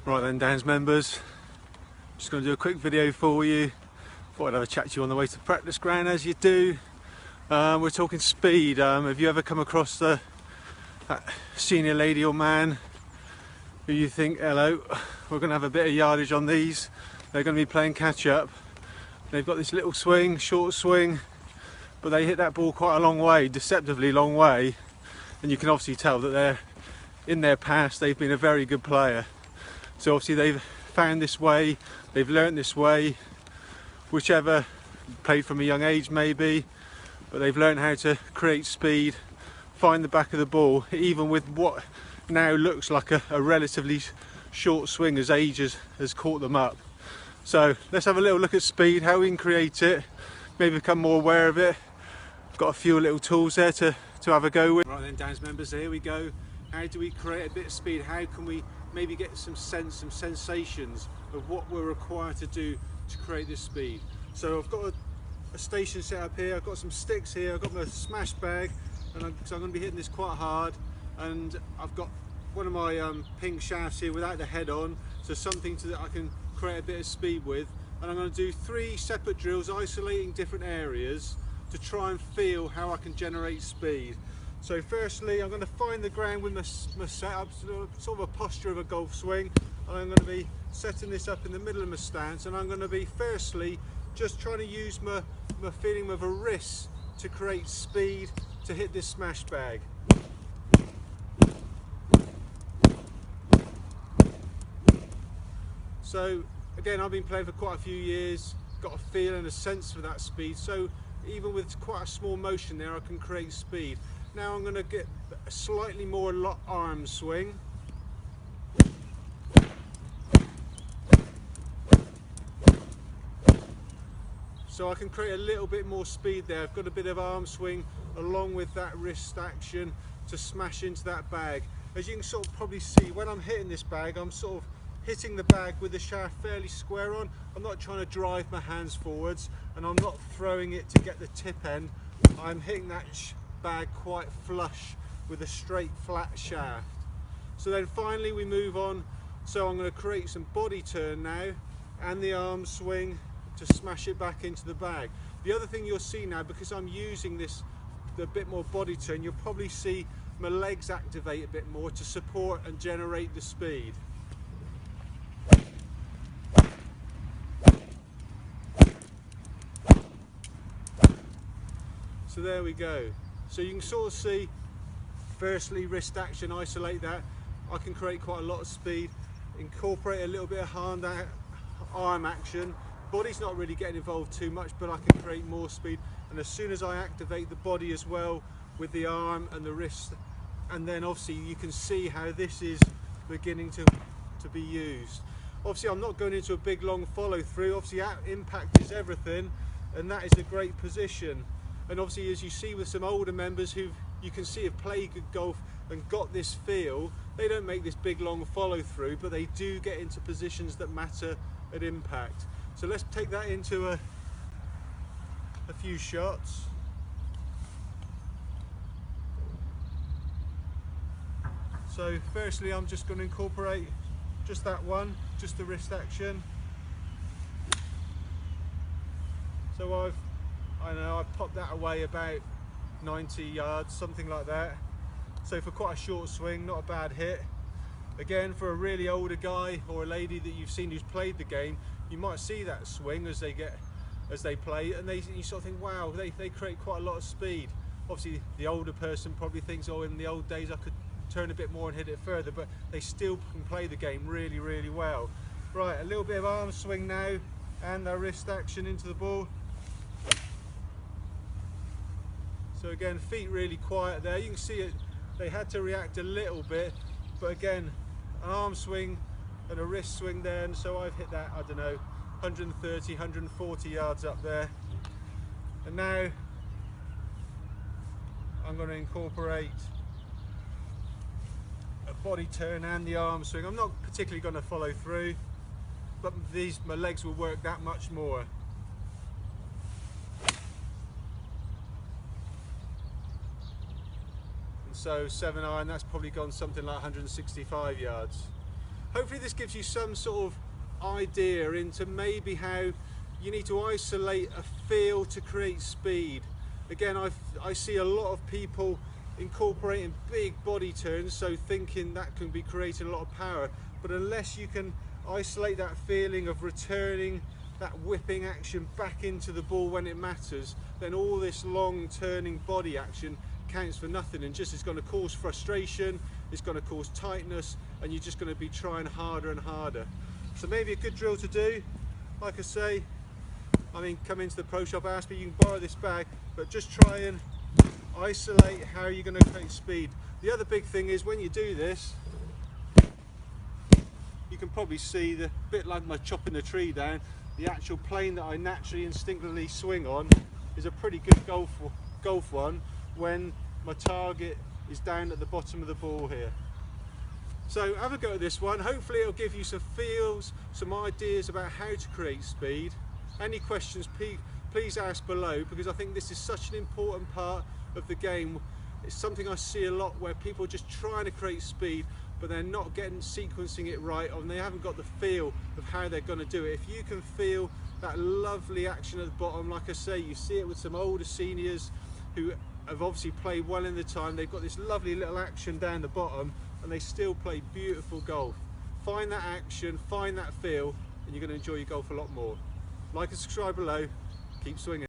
Right then, Downs members, just going to do a quick video for you. Thought I'd have a chat to you on the way to practice ground, as you do. We're talking speed. Have you ever come across that senior lady or man who you think, hello, we're going to have a bit of yardage on these, they're going to be playing catch up, they've got this little swing, short swing, but they hit that ball quite a long way, deceptively long way, and you can obviously tell that they're, in their past, they've been a very good player. So obviously they've found this way, they've learnt this way, whichever, played from a young age maybe, but they've learned how to create speed, find the back of the ball, even with what now looks like a relatively short swing as age has caught them up. So let's have a little look at speed, how we can create it, maybe become more aware of it. Got a few little tools there to have a go with. Right then, Downs members, here we go. How do we create a bit of speed? How can we maybe get some sense, some sensations of what we're required to do to create this speed? So I've got a station set up here, I've got some sticks here, I've got my smash bag, and so I'm going to be hitting this quite hard, and I've got one of my pink shafts here without the head on, so something that I can create a bit of speed with, and I'm going to do 3 separate drills isolating different areas to try and feel how I can generate speed. So firstly, I'm going to find the ground with my setup, sort of a posture of a golf swing, and I'm going to be setting this up in the middle of my stance, and I'm going to be firstly just trying to use my feeling of a wrist to create speed to hit this smash bag. So again, I've been playing for quite a few years, got a feel and a sense for that speed, so even with quite a small motion there I can create speed. Now I'm going to get a slightly more arm swing. So I can create a little bit more speed there. I've got a bit of arm swing along with that wrist action to smash into that bag. As you can sort of probably see, when I'm hitting this bag, I'm sort of hitting the bag with the shaft fairly square on. I'm not trying to drive my hands forwards, and I'm not throwing it to get the tip end. I'm hitting that bag quite flush with a straight flat shaft. So then finally we move on. So I'm going to create some body turn now and the arm swing to smash it back into the bag. The other thing you'll see now, because I'm using the bit more body turn, you'll probably see my legs activate a bit more to support and generate the speed. So there we go. So you can sort of see, firstly wrist action, isolate that. I can create quite a lot of speed, incorporate a little bit of arm action. Body's not really getting involved too much, but I can create more speed. And as soon as I activate the body as well with the arm and the wrist, and then obviously you can see how this is beginning to be used. Obviously I'm not going into a big long follow through, obviously impact is everything, and that is a great position. And obviously, as you see with some older members who you can see have played good golf and got this feel, they don't make this big long follow through, but they do get into positions that matter at impact. So let's take that into a few shots. So firstly, I'm just going to incorporate just that one, just the wrist action. So I've popped that away about 90 yards, something like that. So for quite a short swing, not a bad hit. Again, for a really older guy or a lady that you've seen who's played the game, you might see that swing as they play, and you sort of think, wow, they create quite a lot of speed. Obviously, the older person probably thinks, oh, in the old days I could turn a bit more and hit it further, but they still can play the game really, really well. Right, a little bit of arm swing now, and the wrist action into the ball. So again, feet really quiet there. You can see it, they had to react a little bit, but again, an arm swing and a wrist swing there, and so I've hit that, I don't know, 130, 140 yards up there. And now I'm going to incorporate a body turn and the arm swing. I'm not particularly going to follow through, but my legs will work that much more. So 7 iron, that's probably gone something like 165 yards. hopefully this gives you some sort of idea into maybe how you need to isolate a feel to create speed. Again, I see a lot of people incorporating big body turns, so thinking that can be creating a lot of power, but unless you can isolate that feeling of returning that whipping action back into the ball when it matters, then all this long turning body action counts for nothing, and just is going to cause frustration, it's going to cause tightness, and you're just going to be trying harder and harder. So maybe a good drill to do, like I say, I mean, come into the pro shop, ask me, you can borrow this bag, but just try and isolate how you're going to create speed. The other big thing is when you do this, you can probably see the bit like my chopping the tree down, the actual plane that I naturally instinctively swing on is a pretty good golf one when my target is down at the bottom of the ball here. So have a go at this one. Hopefully it'll give you some feels, some ideas about how to create speed. Any questions, please ask below, because I think this is such an important part of the game. It's something I see a lot where people are just trying to create speed, but they're not sequencing it right, and they haven't got the feel of how they're going to do it. If you can feel that lovely action at the bottom, like I say, you see it with some older seniors who have obviously played well in the time, they've got this lovely little action down the bottom and they still play beautiful golf. Find that action, find that feel, and you're going to enjoy your golf a lot more. Like and subscribe below, keep swinging.